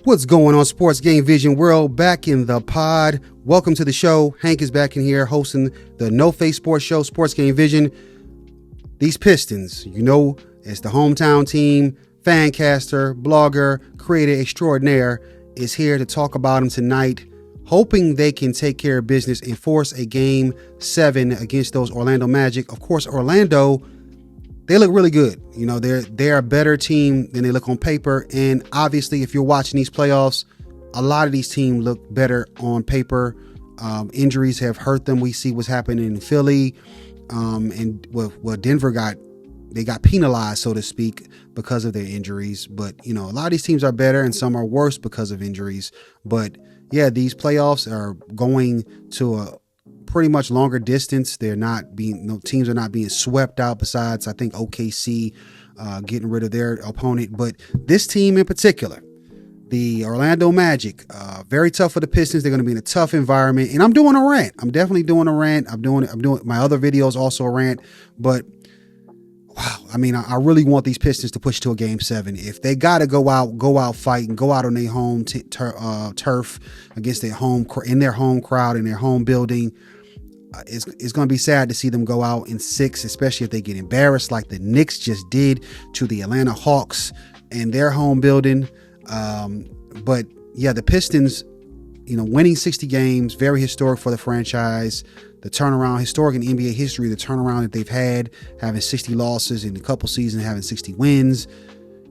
What's going on, Sports Game Vision World? Back in the pod. Welcome to the show. Hank is back in here hosting the No Face Sports Show, Sports Game Vision. These Pistons, you know, as the hometown team, fancaster, blogger, creator extraordinaire, is here to talk about them tonight, hoping they can take care of business and force a Game 7 against those Orlando Magic. Of course, Orlando, they look really good. You know, they're a better team than they look on paper. And obviously, if you're watching these playoffs, a lot of these teams look better on paper. Injuries have hurt them. We see what's happening in Philly. Denver got penalized, so to speak, because of their injuries. But, you know, a lot of these teams are better and some are worse because of injuries. But yeah, these playoffs are going to a pretty much longer distance. Teams are not being swept out, besides I think OKC getting rid of their opponent. But this team in particular, the Orlando Magic, very tough for the Pistons. They're going to be in a tough environment. And I'm doing a rant. I'm definitely doing a rant. I'm doing my other videos also a rant. But wow, I mean, I really want these Pistons to push to a Game 7. If they got to go out fighting, go out on their home turf against their home crowd in their home building. It's going to be sad to see them go out in 6, especially if they get embarrassed like the Knicks just did to the Atlanta Hawks in their home building. But yeah, the Pistons, you know, winning 60 games, very historic for the franchise. The turnaround, historic in NBA history, the turnaround that they've had, having 60 losses in a couple seasons, having 60 wins.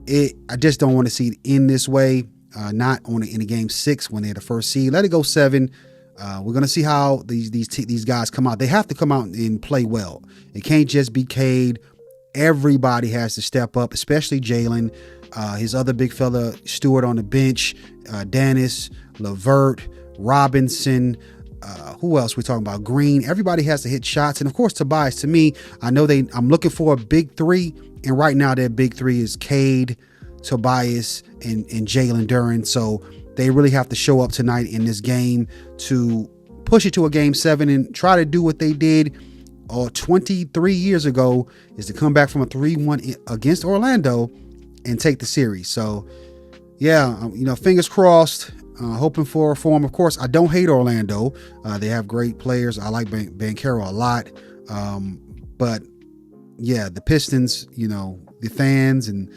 I just don't want to see it end this way. Not in a Game 6 when they're the first seed. Let it go 7. We're going to see how these guys come out. They have to come out and play well. It can't just be Cade. Everybody has to step up, especially Jalen. His other big fella, Stewart on the bench, Dennis, LeVert, Robinson. Who else we're talking about? Green. Everybody has to hit shots. And of course, Tobias, to me, I know I'm looking for a big 3. And right now their big 3 is Cade, Tobias, and Jalen Duren. So they really have to show up tonight in this game to push it to a Game 7 and try to do what they did 23 years ago, is to come back from a 3-1 against Orlando and take the series. So yeah, you know, fingers crossed, hoping for a form. Of course, I don't hate Orlando. They have great players. I like Banchero a lot. But yeah, the Pistons, you know, the fans and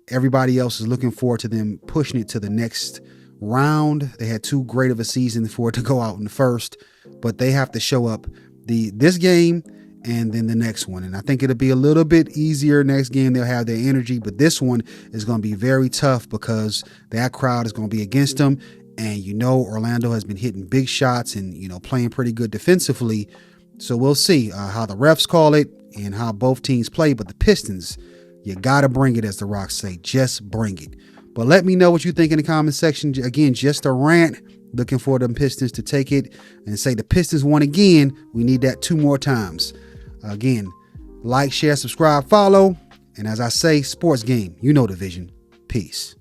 everybody else is looking forward to them pushing it to the next round. They had too great of a season for it to go out in the first, but they have to show up this game and then the next one. And I think it'll be a little bit easier next game. They'll have their energy, but this one is going to be very tough because that crowd is going to be against them. And, you know, Orlando has been hitting big shots and, you know, playing pretty good defensively. So we'll see how the refs call it and how both teams play. But the Pistons, you got to bring it, as the Rocks say. Just bring it. But let me know what you think in the comment section. Again, just a rant. Looking for them Pistons to take it and say the Pistons won again. We need that 2 more times. Again, like, share, subscribe, follow. And as I say, Sports Game, you know the vision. Peace.